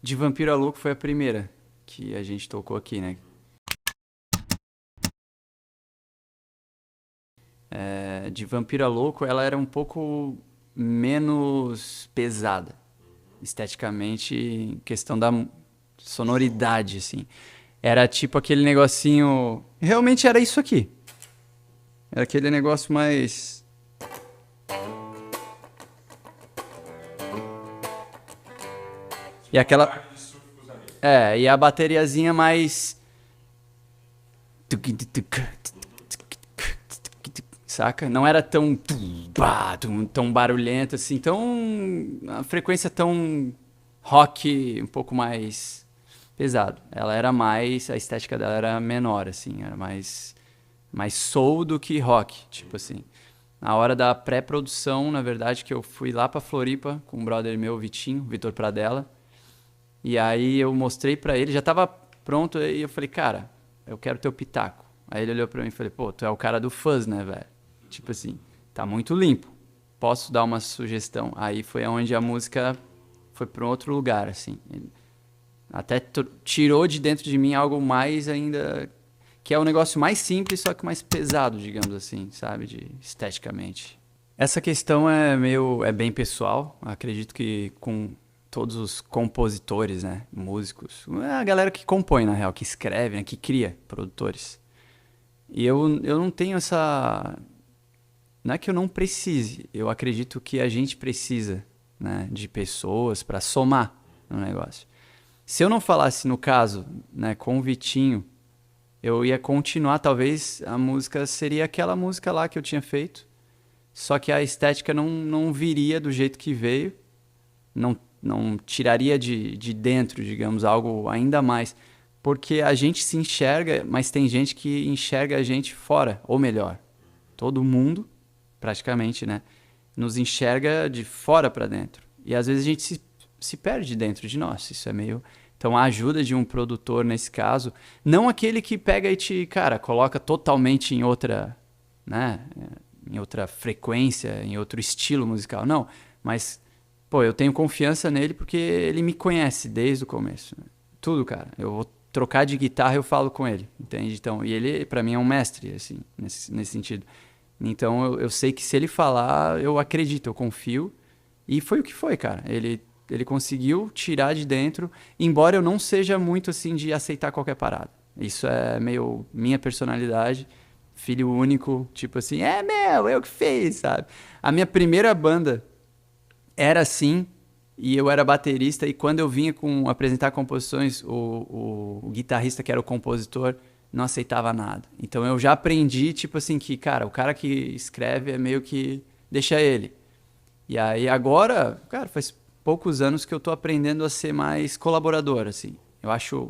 De Vampiro a Louco foi a primeira que a gente tocou aqui, né? De Vampiro a Louco, ela era um pouco menos pesada, esteticamente, em questão da sonoridade, assim. Era tipo aquele negocinho. Realmente era isso aqui. Era aquele negócio mais. E aquela. E a bateriazinha mais. Saca? Não era tão barulhento assim, tão. A frequência tão rock, um pouco mais pesado. Ela era mais. A estética dela era menor, assim, era mais soul do que rock, tipo assim. Na hora da pré-produção, na verdade, que eu fui lá pra Floripa com um brother meu, Vitinho, Vitor Pradella. E aí eu mostrei pra ele, já tava pronto, e eu falei, cara, eu quero teu pitaco. Aí ele olhou pra mim e falei, pô, tu é o cara do fuzz, né, velho? Tipo assim, tá muito limpo. Posso dar uma sugestão? Aí foi onde a música foi pra um outro lugar, assim. Ele até tirou de dentro de mim algo mais ainda. Que é um negócio mais simples, só que mais pesado, digamos assim, sabe? Esteticamente. Essa questão é bem pessoal. Acredito que com todos os compositores, né, músicos, a galera que compõe na real, que escreve, né, que cria, produtores. E eu não tenho essa, não é que eu não precise, eu acredito que a gente precisa, né, de pessoas para somar no negócio. Se eu não falasse no caso, né, com o Vitinho, eu ia continuar, talvez a música seria aquela música lá que eu tinha feito, só que a estética não viria do jeito que veio, não tiraria de dentro, digamos, algo ainda mais. Porque a gente se enxerga, mas tem gente que enxerga a gente fora, ou melhor, todo mundo, praticamente, né? Nos enxerga de fora para dentro. E às vezes a gente se perde dentro de nós. Isso é meio. Então a ajuda de um produtor nesse caso, não aquele que pega e te, cara, coloca totalmente em outra, né? Em outra frequência, em outro estilo musical. Não, mas pô, eu tenho confiança nele porque ele me conhece desde o começo. Tudo, cara. Eu vou trocar de guitarra, eu falo com ele, entende? Então, e ele, pra mim, é um mestre, assim, nesse sentido. Então, eu sei que se ele falar, eu acredito, eu confio. E foi o que foi, cara. Ele conseguiu tirar de dentro, embora eu não seja muito, assim, de aceitar qualquer parada. Isso é meio minha personalidade. Filho único, tipo assim, meu, eu que fiz, sabe? A minha primeira banda era assim, e eu era baterista, e quando eu vinha com apresentar composições, o guitarrista que era o compositor não aceitava nada. Então eu já aprendi, tipo assim, que, cara, o cara que escreve é meio que deixa ele. E aí agora, cara, faz poucos anos que eu tô aprendendo a ser mais colaborador, assim.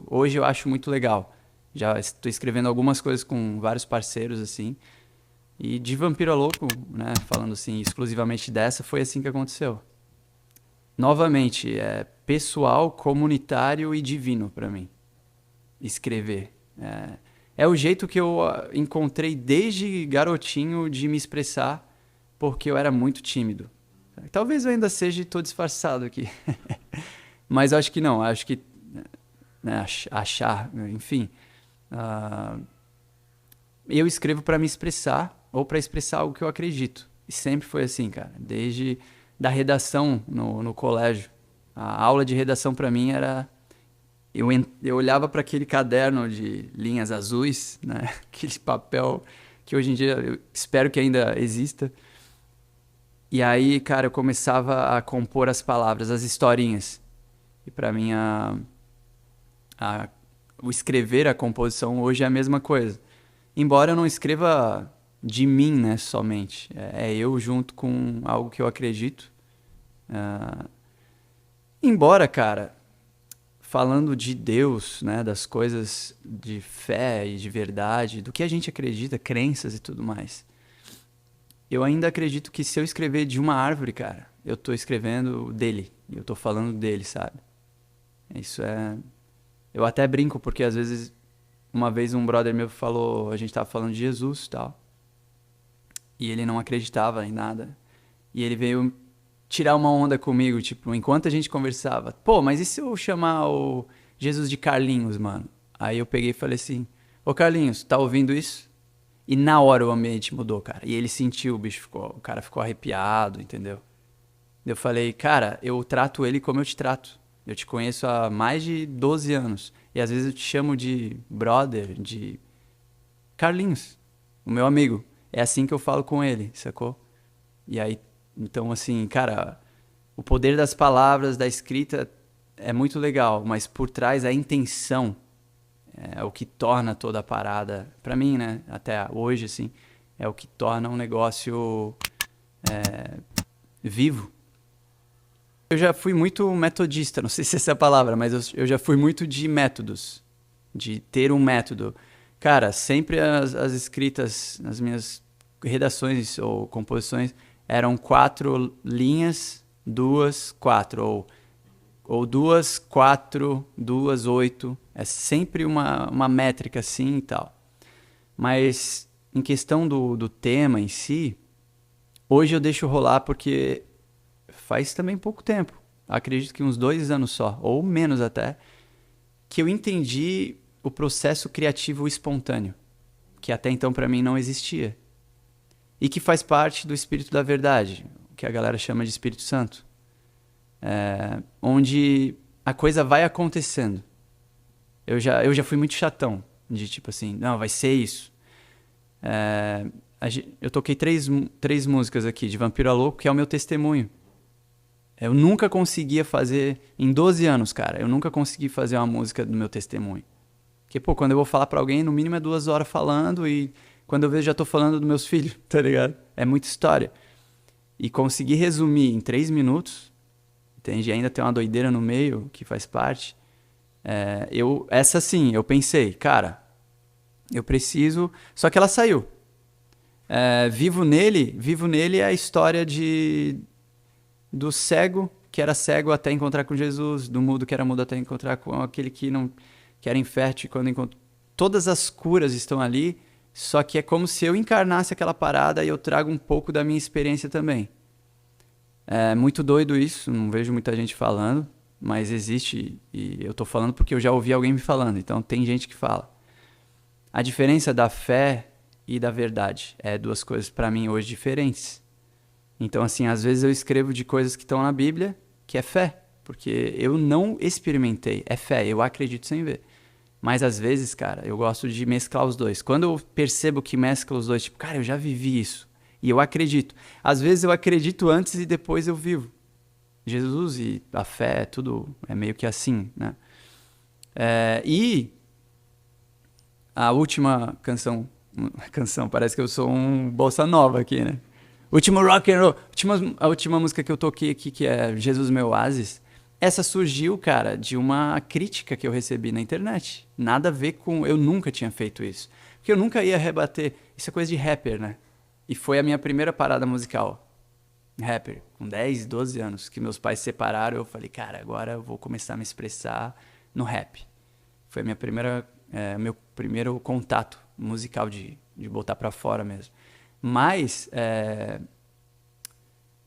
Hoje eu acho muito legal. Já estou escrevendo algumas coisas com vários parceiros, assim. E de Vampiro a Louco, né, falando assim, exclusivamente dessa, foi assim que aconteceu. Novamente, é pessoal, comunitário e divino para mim. Escrever. É o jeito que eu encontrei desde garotinho de me expressar, porque eu era muito tímido. Talvez eu ainda seja e tô disfarçado aqui. Mas eu acho que não, acho que né, achar, enfim. ah, eu escrevo para me expressar ou para expressar algo que eu acredito. E sempre foi assim, cara. Desde da redação no colégio. A aula de redação para mim era. Eu olhava para aquele caderno de linhas azuis, né? Aquele papel que hoje em dia eu espero que ainda exista. E aí, cara, eu começava a compor as palavras, as historinhas. E para mim, a, o escrever, a composição hoje é a mesma coisa. Embora eu não escreva de mim, né, somente. É eu junto com algo que eu acredito. Embora, cara, falando de Deus, né, das coisas de fé e de verdade, do que a gente acredita, crenças e tudo mais. Eu ainda acredito que se eu escrever de uma árvore, cara, eu tô escrevendo dele. Eu tô falando dele, sabe? Isso é. Eu até brinco, porque às vezes, uma vez um brother meu falou, a gente tava falando de Jesus e tal. E ele não acreditava em nada. E ele veio. tirar uma onda comigo, tipo, enquanto a gente conversava. Pô, mas e se eu chamar o Jesus de Carlinhos, mano? Aí eu peguei e falei assim, ô Carlinhos, tá ouvindo isso? E na hora o ambiente mudou, cara. E ele sentiu, o cara ficou arrepiado, entendeu? Eu falei, cara, eu trato ele como eu te trato. Eu te conheço há mais de 12 anos. E às vezes eu te chamo de brother, de Carlinhos, o meu amigo. É assim que eu falo com ele, sacou? E aí, então assim, cara, o poder das palavras, da escrita é muito legal, mas por trás a intenção é o que torna toda a parada, pra mim, né, até hoje, assim, é o que torna um negócio vivo. Eu já fui muito metodista, não sei se essa é a palavra, mas eu já fui muito de métodos, de ter um método. Cara, sempre as escritas, as minhas redações ou composições eram 4 linhas, duas, quatro, ou duas, quatro, duas, 8. É sempre uma métrica assim e tal. Mas em questão do tema em si, hoje eu deixo rolar porque faz também pouco tempo. Acredito que uns 2 anos só, ou menos até, que eu entendi o processo criativo espontâneo, que até então para mim não existia. E que faz parte do Espírito da Verdade, que a galera chama de Espírito Santo. Onde a coisa vai acontecendo. Eu já fui muito chatão, de tipo assim, não, vai ser isso. Eu toquei três músicas aqui de Vampiro a Louco, que é o meu testemunho. Eu nunca conseguia fazer, em 12 anos, cara, eu nunca consegui fazer uma música do meu testemunho. Porque, pô, quando eu vou falar pra alguém, no mínimo é 2 horas falando e quando eu vejo já tô falando dos meus filhos, tá ligado? É muita história. E conseguir resumir em 3 minutos, entende? E ainda tem uma doideira no meio que faz parte. Essa sim, eu pensei, cara, eu preciso... Só que ela saiu. Vivo Nele é a história do cego que era cego até encontrar com Jesus, do mudo que era mudo até encontrar com aquele que era infértil quando encontrou. Todas as curas estão ali, só que é como se eu encarnasse aquela parada e eu trago um pouco da minha experiência também. É muito doido isso, não vejo muita gente falando, mas existe e eu tô falando porque eu já ouvi alguém me falando, então tem gente que fala. A diferença da fé e da verdade é duas coisas para mim hoje diferentes. Então, assim, às vezes eu escrevo de coisas que estão na Bíblia, que é fé, porque eu não experimentei. É fé, eu acredito sem ver. Mas às vezes, cara, eu gosto de mesclar os dois. Quando eu percebo que mescla os dois, tipo, cara, eu já vivi isso. E eu acredito. Às vezes eu acredito antes e depois eu vivo. Jesus e a fé, tudo é meio que assim, né? E a última canção, parece que eu sou um bossa nova aqui, né? Último rock and roll. A última música que eu toquei aqui, que é Jesus Meu Oásis, essa surgiu, cara, de uma crítica que eu recebi na internet. Nada a ver com... Eu nunca tinha feito isso. Porque eu nunca ia rebater... Isso é coisa de rapper, né? E foi a minha primeira parada musical. Rapper. Com 10, 12 anos. Que meus pais se separaram. Eu falei, cara, agora eu vou começar a me expressar no rap. Foi a meu primeiro contato musical de botar pra fora mesmo. Mas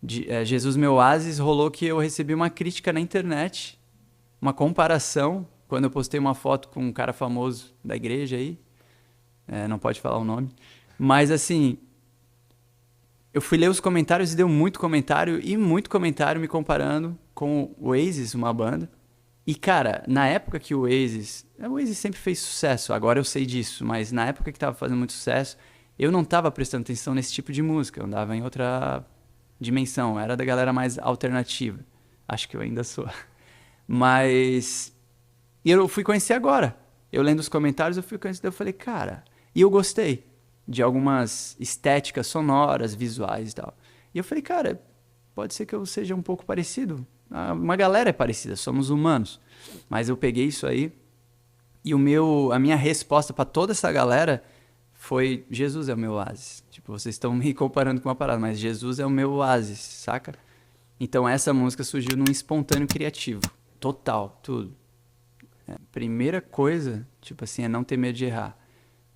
Jesus Meu Oásis rolou que eu recebi uma crítica na internet, uma comparação, quando eu postei uma foto com um cara famoso da igreja aí, não pode falar o nome, mas assim, eu fui ler os comentários e deu muito comentário me comparando com o Oasis, uma banda. E cara, na época que o Oasis sempre fez sucesso, agora eu sei disso, mas na época que tava fazendo muito sucesso, eu não tava prestando atenção nesse tipo de música, eu andava em outra dimensão, era da galera mais alternativa. Acho que eu ainda sou. Mas eu fui conhecer agora. Eu lendo os comentários, eu fui conhecer, eu falei, cara, e eu gostei de algumas estéticas sonoras, visuais e tal. E eu falei, cara, pode ser que eu seja um pouco parecido. Uma galera é parecida, somos humanos. Mas eu peguei isso aí e a minha resposta para toda essa galera foi: Jesus é o meu oásis. Tipo, vocês estão me comparando com uma parada, mas Jesus é o meu oásis, saca? Então essa música surgiu num espontâneo criativo. Total, tudo. Primeira coisa, tipo assim, é não ter medo de errar.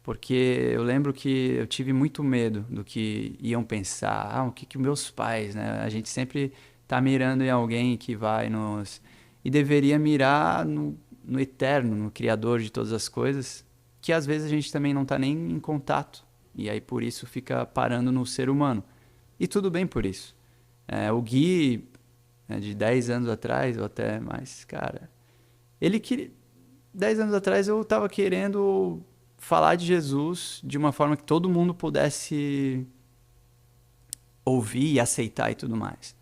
Porque eu lembro que eu tive muito medo do que iam pensar, o que meus pais, né? A gente sempre tá mirando em alguém que vai nos... E deveria mirar no eterno, no Criador de todas as coisas, que às vezes a gente também não tá nem em contato. E aí por isso fica parando no ser humano. E tudo bem por isso. O Gui, de 10 anos atrás, ou até mais, cara, ele queria... 10 anos atrás eu tava querendo falar de Jesus de uma forma que todo mundo pudesse ouvir e aceitar e tudo mais.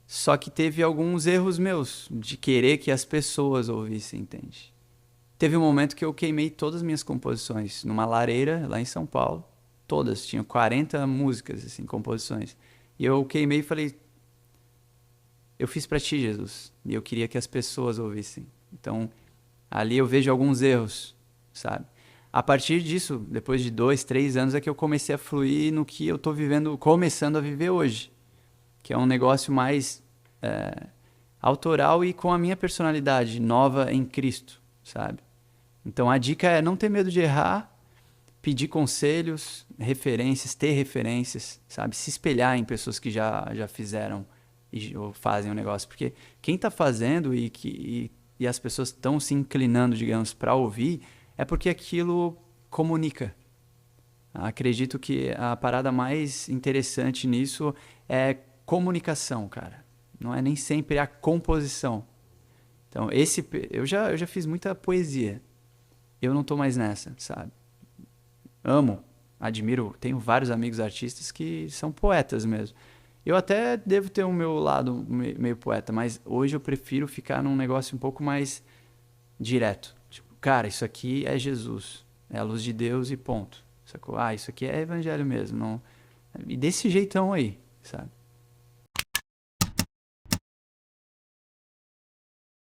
Só que teve alguns erros meus de querer que as pessoas ouvissem, entende? Teve um momento que eu queimei todas as minhas composições numa lareira lá em São Paulo. Todas, tinham 40 músicas, assim, composições. E eu queimei e falei, eu fiz pra ti, Jesus. E eu queria que as pessoas ouvissem. Então, ali eu vejo alguns erros, sabe? A partir disso, depois de 2, 3 anos, é que eu comecei a fluir no que eu tô vivendo, começando a viver hoje. Que é um negócio mais autoral e com a minha personalidade nova em Cristo, sabe? Então a dica é não ter medo de errar, pedir conselhos, referências, ter referências, sabe? Se espelhar em pessoas que já fizeram ou fazem o negócio. Porque quem está fazendo e as pessoas estão se inclinando, digamos, para ouvir, é porque aquilo comunica. Acredito que a parada mais interessante nisso é comunicação, cara. Não é nem sempre a composição. Então, eu já fiz muita poesia. Eu não tô mais nessa, sabe? Amo, admiro, tenho vários amigos artistas que são poetas mesmo. Eu até devo ter o meu lado meio poeta, mas hoje eu prefiro ficar num negócio um pouco mais direto. Tipo, cara, isso aqui é Jesus, é a luz de Deus e ponto. Sacou? Isso aqui é evangelho mesmo. Não... E desse jeitão aí, sabe?